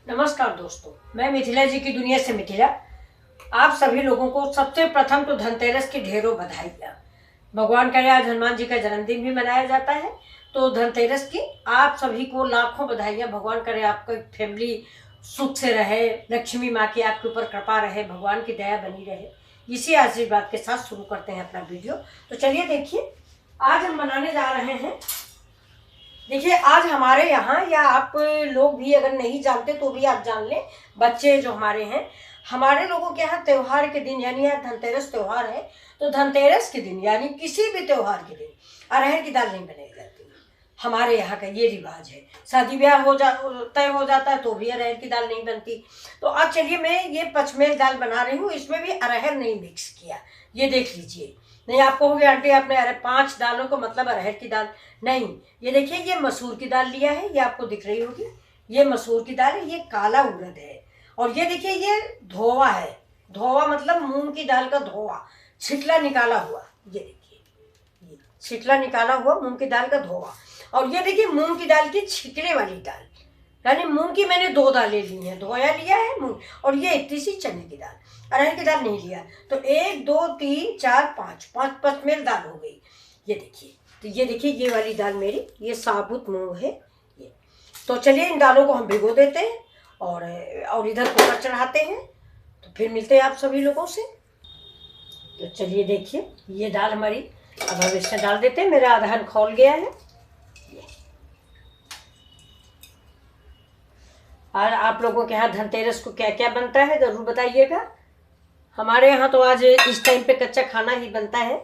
नमस्कार दोस्तों, मैं मिथिला जी की दुनिया से मिथिला। आप सभी लोगों को सबसे प्रथम तो धनतेरस की ढेरों बधाइयाँ। भगवान करे आज हनुमान जी का जन्मदिन भी मनाया जाता है, तो धनतेरस की आप सभी को लाखों बधाइयाँ। भगवान करे आपका फैमिली सुख से रहे, लक्ष्मी माँ की आपके ऊपर कृपा रहे, भगवान की दया बनी रहे। इसी आशीर्वाद के साथ शुरू करते हैं अपना वीडियो। तो चलिए देखिए, आज हम बनाने जा रहे हैं। देखिए, आज हमारे यहाँ, या आप लोग भी अगर नहीं जानते तो भी आप जान लें, बच्चे जो हमारे हैं, हमारे लोगों के यहाँ त्योहार के दिन, यानी आज धनतेरस त्योहार है, तो धनतेरस के दिन यानी किसी भी त्योहार के दिन अरहर की दाल नहीं बनाई जाती। हमारे यहाँ का ये रिवाज है। शादी ब्याह तय हो जाता है तो भी अरहर की दाल नहीं बनती। तो आज चलिए, मैं ये पचमेल दाल बना रही हूँ, इसमें भी अरहर नहीं मिक्स किया। ये देख लीजिए। नहीं, आप कहोगे आंटी आपने 5 दालों को मतलब अरहर की दाल नहीं। ये देखिए, ये मसूर की दाल लिया है, ये आपको दिख रही होगी। ये मसूर की दाल है, ये काला उड़द है। और ये देखिए, ये धोवा है। धोवा मतलब मूंग की दाल का धोवा, छिटला निकाला हुआ। ये देखिए, ये छिटला निकाला हुआ मूंग की दाल का धोवा। और ये देखिए, मूंग की दाल की छिकले वाली दाल, यानी मूंग की मैंने 2 दालें ली हैं। धोया लिया है मूंग, और ये इतनी सी चने की दाल, अरहर की दाल नहीं लिया। तो 1 2 3 4 5 पचमेल दाल हो गई। ये देखिए, तो ये देखिए, ये वाली दाल मेरी, ये साबुत मूंग है ये। तो चलिए, इन दालों को हम भिगो देते हैं और इधर कुकर चढ़ाते हैं। तो फिर मिलते हैं आप सभी लोगों से। तो चलिए देखिए, ये दाल हमारी अब हम इसमें डाल देते हैं। मेरा अदहन खौल गया है। और आप लोगों के यहाँ धनतेरस को क्या क्या बनता है ज़रूर बताइएगा। हमारे यहाँ तो आज इस टाइम पे कच्चा खाना ही बनता है,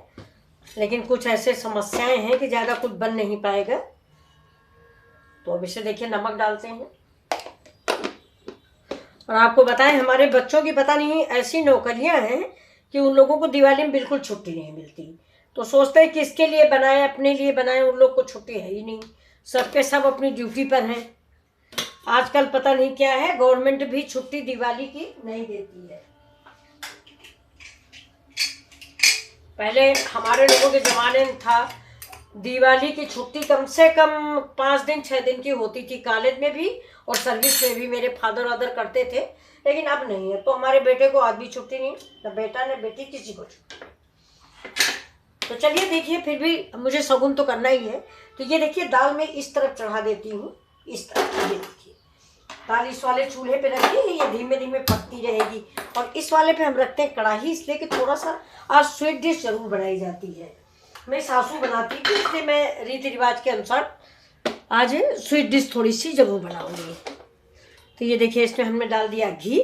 लेकिन कुछ ऐसे समस्याएं हैं कि ज़्यादा कुछ बन नहीं पाएगा। तो अब इसे देखिए, नमक डालते हैं। और आपको बताएं, हमारे बच्चों की पता नहीं ऐसी नौकरियां हैं कि उन लोगों को दिवाली में बिल्कुल छुट्टी नहीं मिलती। तो सोचते हैं किसके लिए बनाए, अपने लिए बनाए, उन लोग को छुट्टी है ही नहीं। सबके सब अपनी ड्यूटी पर हैं। आजकल पता नहीं क्या है, गवर्नमेंट भी छुट्टी दिवाली की नहीं देती है। पहले हमारे लोगों के ज़माने में था, दिवाली की छुट्टी कम से कम 5 दिन 6 दिन की होती थी। कॉलेज में भी और सर्विस में भी मेरे फादर वादर करते थे, लेकिन अब नहीं है। तो हमारे बेटे को आज भी छुट्टी नहीं, न बेटा न बेटी, किसी को छुट्टी। तो चलिए देखिए, फिर भी मुझे शगुन तो करना ही है। तो ये देखिए, दाल मैं इस तरफ चढ़ा देती हूँ, इस तरफ। ये देखिए, दाल इस वाले चूल्हे पे रखी है, ये धीमे धीमे पकती रहेगी। और इस वाले पे हम रखते हैं कढ़ाई, इसलिए कि थोड़ा सा आज स्वीट डिश जरूर बनाई जाती है। मेरी सासू बनाती थी, इसलिए मैं रीति रिवाज के अनुसार आज स्वीट डिश थोड़ी सी जरूर बनाऊंगी। तो ये देखिए, इसमें हमने डाल दिया घी।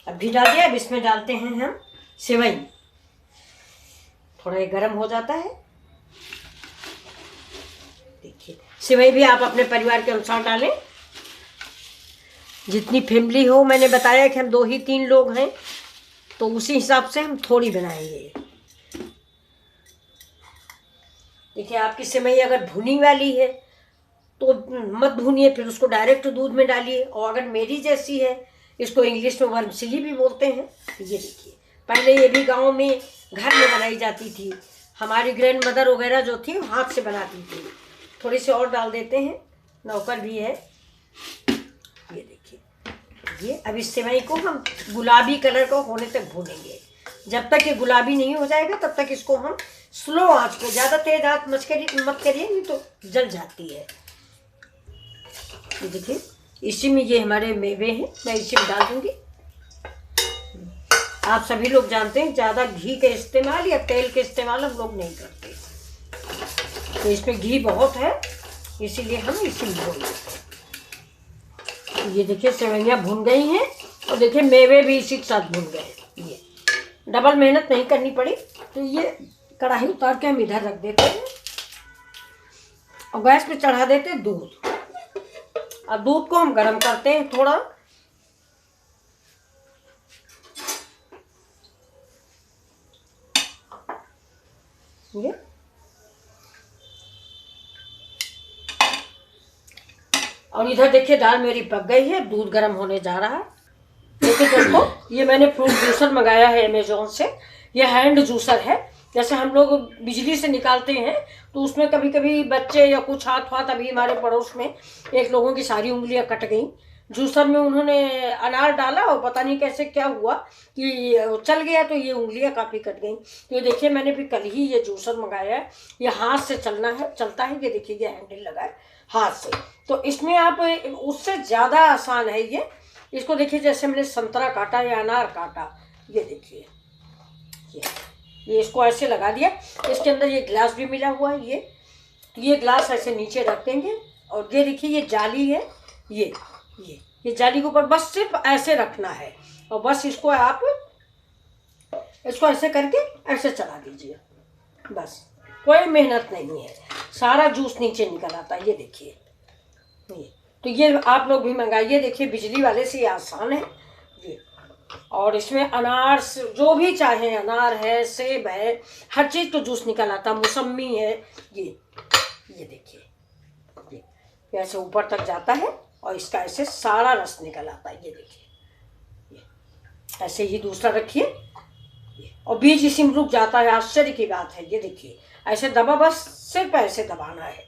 अब घी डाल दिया। अब इसमें डालते हैं हम सेवई। थोड़ा ये गर्म हो जाता है। देखिए, सेवई भी आप अपने परिवार के अनुसार डालें, जितनी फैमिली हो। मैंने बताया कि हम 2 ही 3 लोग हैं, तो उसी हिसाब से हम थोड़ी बनाएंगे। देखिए, आपकी सेवई अगर भुनी वाली है तो मत भूनिए, फिर उसको डायरेक्ट दूध में डालिए। और अगर मेरी जैसी है, इसको इंग्लिश में वर्मसिली भी बोलते हैं। ये देखिए, पहले ये भी गाँव में घर में बनाई जाती थी। हमारी ग्रैंड मदर वगैरह जो थी, हाथ से बनाती थी। थोड़ी सी और डाल देते हैं, नौकर भी है। ये देखिए, ये अब इस सेवई को हम गुलाबी कलर का होने तक भूनेंगे। जब तक ये गुलाबी नहीं हो जाएगा तब तक इसको हम स्लो आंच पे, ज़्यादा तेज आंच मत करिए, नहीं तो जल जाती है। ये देखिए, इसी में ये हमारे मेवे हैं, मैं इसी में डाल दूंगी। आप सभी लोग जानते हैं, ज़्यादा घी का इस्तेमाल या तेल के इस्तेमाल हम लोग नहीं करते। तो इसमें घी बहुत है, इसीलिए हम इसी में भून देते हैं। ये देखिए, सेवइयाँ भून गई हैं, और देखिए मेवे भी इसी के साथ भून गए। ये डबल मेहनत नहीं करनी पड़ी। तो ये कढ़ाई उतार के हम इधर रख देते हैं, और गैस पे चढ़ा देते हैं दूध। अब दूध को हम गर्म करते हैं थोड़ा। ये और इधर देखिए, दाल मेरी पक गई है, दूध गर्म होने जा रहा है। देखिए दोस्तों, ये मैंने फ्रूट जूसर मंगाया है अमेजोन से। ये हैंड जूसर है, जैसे हम लोग बिजली से निकालते हैं तो उसमें कभी कभी बच्चे या कुछ हाथ हाथ, अभी हमारे पड़ोस में एक लोगों की सारी उंगलियां कट गई। जूसर में उन्होंने अनार डाला और पता नहीं कैसे क्या हुआ कि चल गया, तो ये उंगलियां काफ़ी कट गई। तो ये देखिए मैंने भी कल ही ये जूसर मंगाया है, ये हाथ से चलता है। ये देखिए ये हैंडल लगा है हाथ से, तो इसमें आप उससे ज़्यादा आसान है ये। इसको देखिए जैसे मैंने संतरा काटा या अनार काटा, ये देखिए ये इसको ऐसे लगा दिया। इसके अंदर ये ग्लास भी मिला हुआ है, तो ये ग्लास ऐसे नीचे रख देंगे और ये देखिए ये जाली है, ये जाली के ऊपर बस सिर्फ ऐसे रखना है और बस इसको आप इसको ऐसे करके ऐसे चला दीजिए, बस कोई मेहनत नहीं है, सारा जूस नीचे निकल आता है। ये देखिए तो ये आप लोग भी मंगाइए, देखिए बिजली वाले से ये आसान है ये। और इसमें अनार जो भी चाहे, अनार है, सेब है, हर चीज़ तो जूस निकल आता, मौसमी है, ये देखिए ये ऐसे ऊपर तक जाता है और इसका ऐसे सारा रस निकल आता है। ये देखिए ऐसे ही दूसरा रखिए और बीच इसी में रुक जाता है, आश्चर्य की बात है। ये देखिए ऐसे दबा, बस सिर्फ ऐसे दबाना है,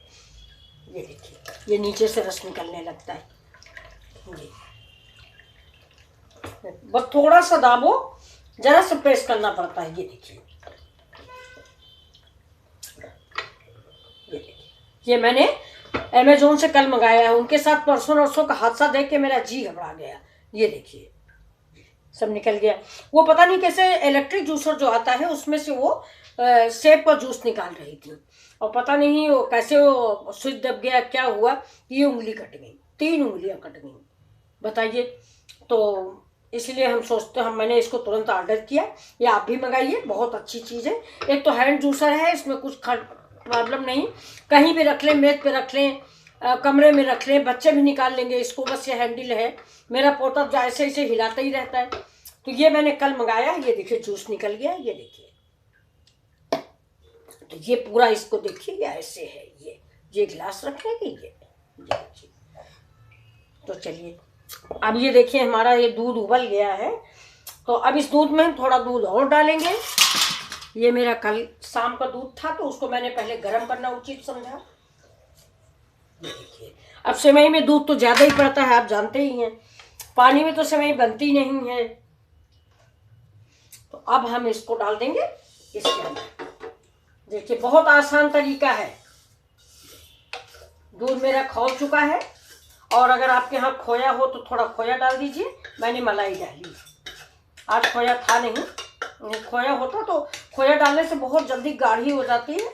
ये देखिए ये नीचे से रस निकलने लगता है। ये बस थोड़ा सा दाबो, जरा सा प्रेस करना पड़ता है। ये देखिए ये मैंने अमेजोन से कल मंगाया है, उनके साथ परसों नरसों का हादसा देख के मेरा जी घबरा गया। ये देखिए सब निकल गया। वो पता नहीं कैसे इलेक्ट्रिक जूसर जो आता है उसमें से वो सेब का जूस निकाल रही थी और पता नहीं वो कैसे वो स्विच दब गया, क्या हुआ, ये उंगली कट गई, 3 उंगलियां कट गई, बताइए। तो इसलिए मैंने इसको तुरंत ऑर्डर किया। ये आप भी मंगाइए, बहुत अच्छी चीज़ है। एक तो हैंड जूसर है, इसमें कुछ प्रॉब्लम नहीं, कहीं भी रख लें, मेज पे रख लें, कमरे में रख लें, बच्चे भी निकाल लेंगे इसको। बस ये हैंडल है, मेरा पोता जो ऐसे ऐसे हिलाता ही रहता है। तो ये मैंने कल मंगाया, ये देखिए जूस निकल गया, ये देखिए। तो ये पूरा इसको देखिए ये ऐसे है, ये गिलास रखने की, ये देखिए। तो चलिए अब ये देखिए हमारा ये दूध उबल गया है, तो अब इस दूध में हम थोड़ा दूध और डालेंगे। ये मेरा कल शाम का दूध था तो उसको मैंने पहले गर्म करना उचित समझा। देखिए अब सेवई में दूध तो ज़्यादा ही पड़ता है, आप जानते ही हैं, पानी में तो सेवई बनती नहीं है। तो अब हम इसको डाल देंगे इसके अंदर। देखिए बहुत आसान तरीका है। दूध मेरा खौल चुका है और अगर आपके यहाँ खोया हो तो थोड़ा खोया डाल दीजिए। मैंने मलाई डाली, आज खोया था नहीं, खोया होता तो खोया डालने से बहुत जल्दी गाढ़ी हो जाती है।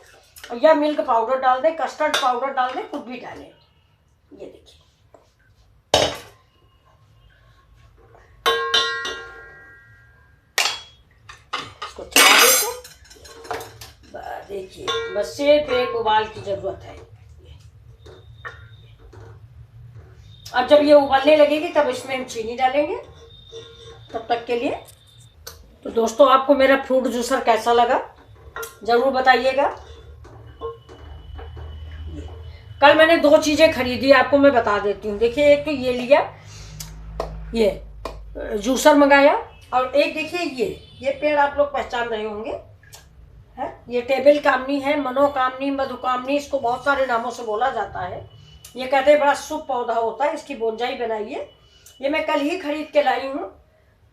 या मिल्क पाउडर डाल दें, कस्टर्ड पाउडर डाल दें, कुछ भी डालें। ये देखिए इसको चला देते, देखिए बस सिर्फ एक उबाल की जरूरत है। अब जब ये उबलने लगेगी तब इसमें हम चीनी डालेंगे। तब तक के लिए तो दोस्तों आपको मेरा फ्रूट जूसर कैसा लगा ज़रूर बताइएगा। कल मैंने 2 चीज़ें खरीदी, आपको मैं बता देती हूँ। देखिए एक तो ये लिया, ये जूसर मंगाया, और एक देखिए ये पेड़ आप लोग पहचान रहे होंगे, है ये टेबल कामनी है, मनोकामनी, मधुकामनी, इसको बहुत सारे नामों से बोला जाता है। ये कहते हैं बड़ा शुभ पौधा होता है, इसकी बोनजाई बनाइए। ये मैं कल ही खरीद के लाई हूँ,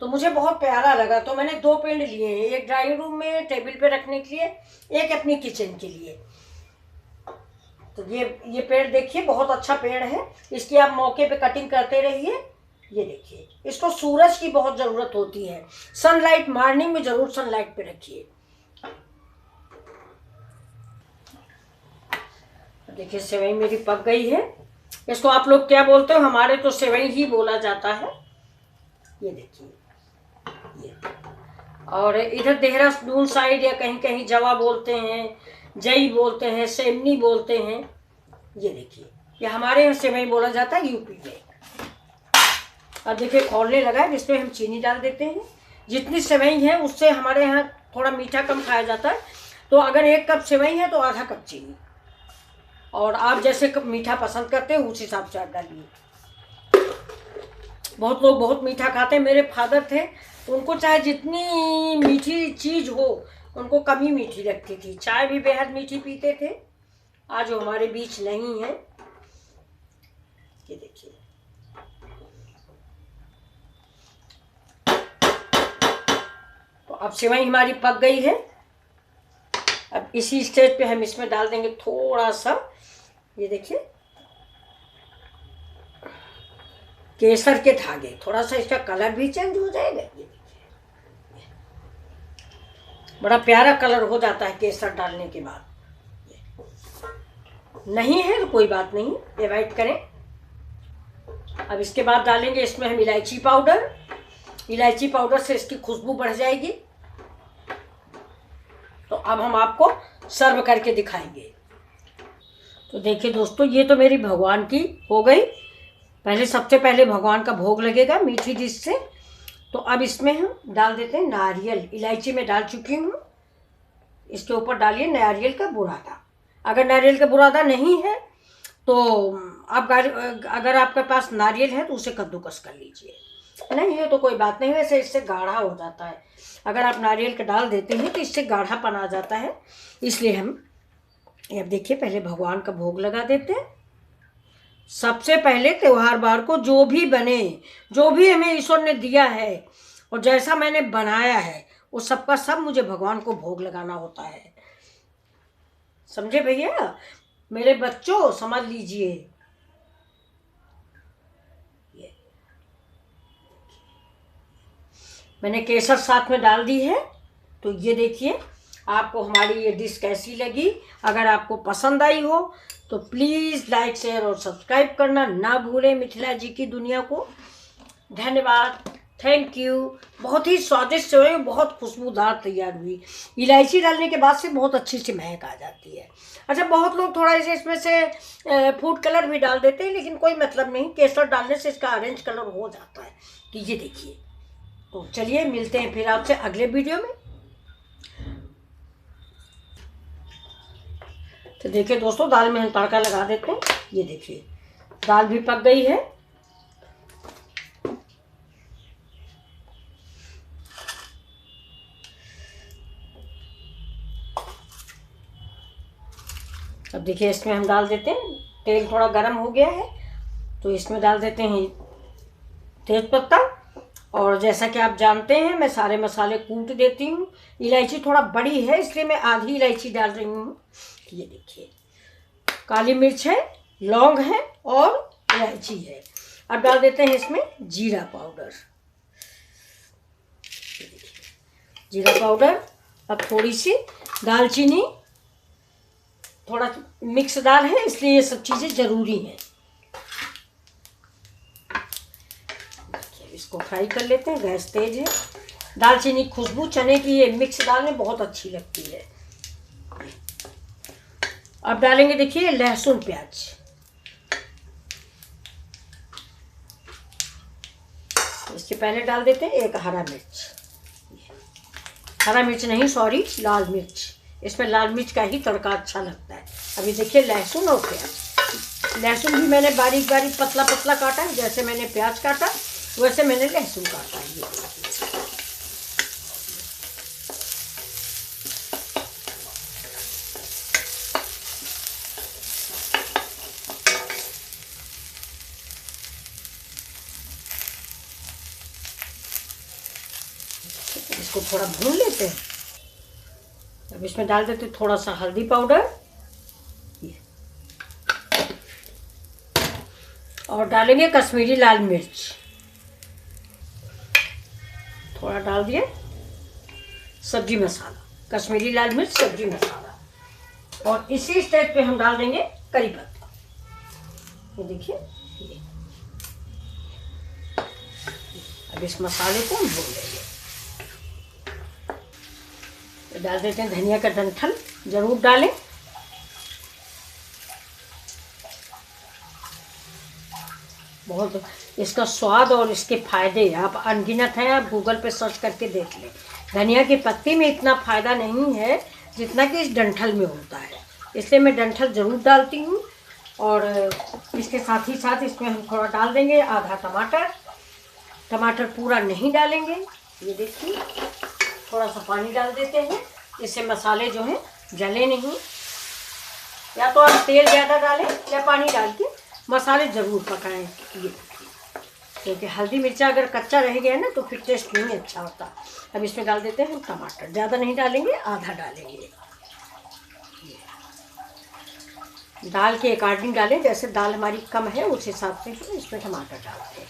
तो मुझे बहुत प्यारा लगा, तो मैंने 2 पेड़ लिए हैं, एक ड्राइंग रूम में टेबल पे रखने के लिए, एक अपनी किचन के लिए। तो ये पेड़ देखिए बहुत अच्छा पेड़ है, इसकी आप मौके पे कटिंग करते रहिए। ये देखिए इसको सूरज की बहुत ज़रूरत होती है, सनलाइट मॉर्निंग में ज़रूर सनलाइट पे रखिए। देखिए सेवई मेरी पक गई है। इसको आप लोग क्या बोलते हो, हमारे तो सेवई ही बोला जाता है। ये देखिए ये, और इधर देहरादून साइड या कहीं कहीं जवा बोलते हैं, जई बोलते हैं, सेमनी बोलते हैं। ये देखिए ये हमारे यहाँ सेवई बोला जाता है यूपी में। अब देखिए खौलने लगा है, जिसमें हम चीनी डाल देते हैं। जितनी सेवई है उससे हमारे यहाँ थोड़ा मीठा कम खाया जाता है, तो अगर 1 कप सेवई है तो आधा कप चीनी, और आप जैसे मीठा पसंद करते हो उस हिसाब से आप डालिए। बहुत लोग बहुत मीठा खाते हैं, मेरे फादर थे, तो उनको चाहे जितनी मीठी चीज़ हो उनको कम ही मीठी लगती थी। चाय भी बेहद मीठी पीते थे। आज वो हमारे बीच नहीं है। ये देखिए, तो अब सेवई हमारी पक गई है। अब इसी स्टेज पे हम इसमें डाल देंगे थोड़ा सा, ये देखिए, केसर के धागे। थोड़ा सा इसका कलर भी चेंज हो जाएगा। ये देखिए, बड़ा प्यारा कलर हो जाता है केसर डालने के बाद। नहीं है तो कोई बात नहीं, अवॉइड करें। अब इसके बाद डालेंगे इसमें हम इलायची पाउडर। इलायची पाउडर से इसकी खुशबू बढ़ जाएगी। तो अब हम आपको सर्व करके दिखाएंगे। तो देखिए दोस्तों, ये तो मेरी भगवान की हो गई। सबसे पहले भगवान का भोग लगेगा मीठी डिश से। तो अब इसमें हम डाल देते हैं नारियल। इलायची में डाल चुकी हूँ। इसके ऊपर डालिए नारियल का बुरादा। अगर नारियल का बुरादा नहीं है तो आप अगर आपके पास नारियल है तो उसे कद्दूकस कर लीजिए। नहीं है तो कोई बात नहीं, वैसे इससे गाढ़ा हो जाता है। अगर आप नारियल का डाल देते हैं तो इससे गाढ़ापन आ जाता है। इसलिए हम अब देखिए, पहले भगवान का भोग लगा देते हैं। सबसे पहले त्योहार बार को जो भी बने, जो भी हमें ईश्वर ने दिया है और जैसा मैंने बनाया है, वो सबका सब मुझे भगवान को भोग लगाना होता है। समझे भैया? मेरे बच्चों समझ लीजिए। ये मैंने केसर साथ में डाल दी है। तो ये देखिए, आपको हमारी ये डिश कैसी लगी। अगर आपको पसंद आई हो तो प्लीज़ लाइक, शेयर और सब्सक्राइब करना ना भूलें मिथिला जी की दुनिया को। धन्यवाद, थैंक यू। बहुत ही स्वादिष्ट सेवई, बहुत खुशबूदार तैयार हुई। इलायची डालने के बाद से बहुत अच्छी सी महक आ जाती है। अच्छा, बहुत लोग थोड़ा सा इसमें से फूड कलर भी डाल देते हैं, लेकिन कोई मतलब नहीं, केसर डालने से इसका ऑरेंज कलर हो जाता है। तो ये देखिए। तो चलिए, मिलते हैं फिर आपसे अगले वीडियो में। तो देखिए दोस्तों, दाल में हम तड़का लगा देते हैं। ये देखिए, दाल भी पक गई है। अब देखिए, इसमें हम डाल देते हैं, तेल थोड़ा गर्म हो गया है तो इसमें डाल देते हैं तेज़पत्ता। और जैसा कि आप जानते हैं, मैं सारे मसाले कूट देती हूँ। इलायची थोड़ा बड़ी है इसलिए मैं आधी इलायची डाल रही हूँ। ये देखिए, काली मिर्च है, लौंग है और इलायची है। अब डाल देते हैं इसमें जीरा पाउडर। जीरा पाउडर। अब थोड़ी सी दालचीनी, थोड़ा मिक्स दाल है इसलिए ये सब चीज़ें ज़रूरी हैं। इसको फ्राई कर लेते हैं, गैस तेज है। दालचीनी खुशबू चने की ये मिक्स दाल में बहुत अच्छी लगती है। अब डालेंगे देखिए लहसुन प्याज। इसके पहले डाल देते हैं एक हरा मिर्च। हरा मिर्च नहीं, सॉरी, लाल मिर्च। इसमें लाल मिर्च का ही तड़का अच्छा लगता है। अभी देखिए लहसुन और प्याज। लहसुन भी मैंने बारीक बारीक पतला पतला काटा है। जैसे मैंने प्याज काटा वैसे मैंने लहसुन काटा है। इसको थोड़ा भून लेते हैं। अब इसमें डाल देते थोड़ा सा हल्दी पाउडर और डालेंगे कश्मीरी लाल मिर्च। थोड़ा डाल दिए सब्जी मसाला, कश्मीरी लाल मिर्च सब्जी मसाला। और इसी स्टेज पे हम डाल देंगे करी पत्ता। ये देखिए, ये अब इस मसाले को हम भून लेंगे। डाल देते हैं धनिया का डंठल, जरूर डालें। बहुत इसका स्वाद और इसके फायदे आप अनगिनत हैं। आप गूगल पे सर्च करके देख लें। धनिया की पत्ती में इतना फ़ायदा नहीं है जितना कि इस डंठल में होता है, इसलिए मैं डंठल ज़रूर डालती हूँ। और इसके साथ ही साथ इसमें हम थोड़ा डाल देंगे आधा टमाटर। टमाटर पूरा नहीं डालेंगे। ये देखिए, थोड़ा सा पानी डाल देते हैं इससे मसाले जो हैं जले नहीं। या तो आप तेल ज़्यादा डालें या पानी डाल के मसाले ज़रूर पकाएं। ये क्योंकि हल्दी मिर्चा अगर कच्चा रह गया ना तो फिर टेस्ट नहीं अच्छा होता। अब इसमें डाल देते हैं टमाटर, ज़्यादा नहीं डालेंगे, आधा डालेंगे। दाल के अकॉर्डिंग डालें, जैसे दाल हमारी कम है उस हिसाब से हम इसमें टमाटर डालते हैं।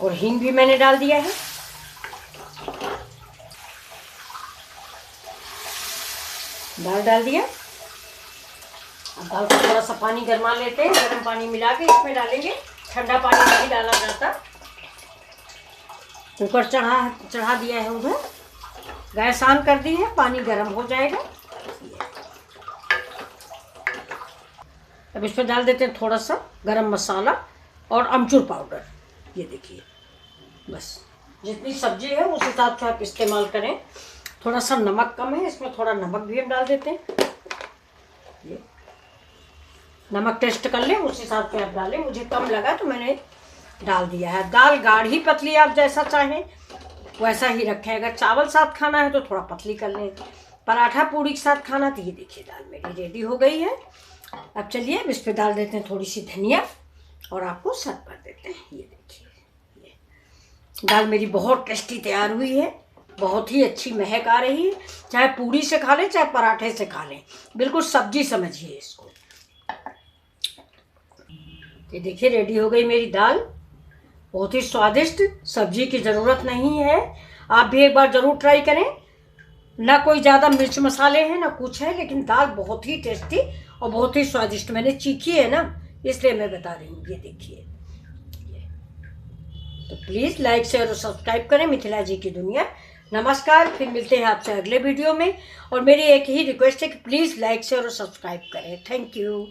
और हींग भी मैंने डाल दिया है। दाल डाल दिया। अब दाल को थोड़ा सा पानी गरमा लेते हैं, गर्म पानी मिला के इसमें डालेंगे, ठंडा पानी नहीं डाला जाता। कुकर चढ़ा दिया है, उधर गैस ऑन कर दी है, पानी गर्म हो जाएगा। अब इसमें डाल देते हैं थोड़ा सा गरम मसाला और अमचूर पाउडर। ये देखिए, बस जितनी सब्जी है उस हिसाब से आप इस्तेमाल करें। थोड़ा सा नमक कम है, इसमें थोड़ा नमक भी हम डाल देते हैं। ये नमक टेस्ट कर लें, उस हिसाब से आप डालें। मुझे कम लगा तो मैंने डाल दिया है। दाल गाढ़ी पतली आप जैसा चाहें वैसा ही रखें। अगर चावल साथ खाना है तो थोड़ा पतली कर लें, पराठा पूड़ी के साथ खाना। तो ये देखिए दाल मेरी रेडी हो गई है। अब चलिए अब इस पर डाल देते हैं थोड़ी सी धनिया और आपको सर्व कर देते हैं। ये देखिए, ये दाल मेरी बहुत टेस्टी तैयार हुई है, बहुत ही अच्छी महक आ रही है। चाहे पूड़ी से खा लें चाहे पराठे से खा लें, बिल्कुल सब्जी समझिए इसको। ये देखिए रेडी हो गई मेरी दाल, बहुत ही स्वादिष्ट। सब्जी की ज़रूरत नहीं है, आप भी एक बार ज़रूर ट्राई करें। ना कोई ज़्यादा मिर्च मसाले हैं ना कुछ है, लेकिन दाल बहुत ही टेस्टी और बहुत ही स्वादिष्ट। मैंने चीखी है ना, इसलिए मैं बता रही हूँ। ये देखिए, तो प्लीज़ लाइक शेयर और सब्सक्राइब करें मिथिला जी की दुनिया। नमस्कार, फिर मिलते हैं आपसे अगले वीडियो में। और मेरी एक ही रिक्वेस्ट है कि प्लीज़ लाइक शेयर और सब्सक्राइब करें। Thank you.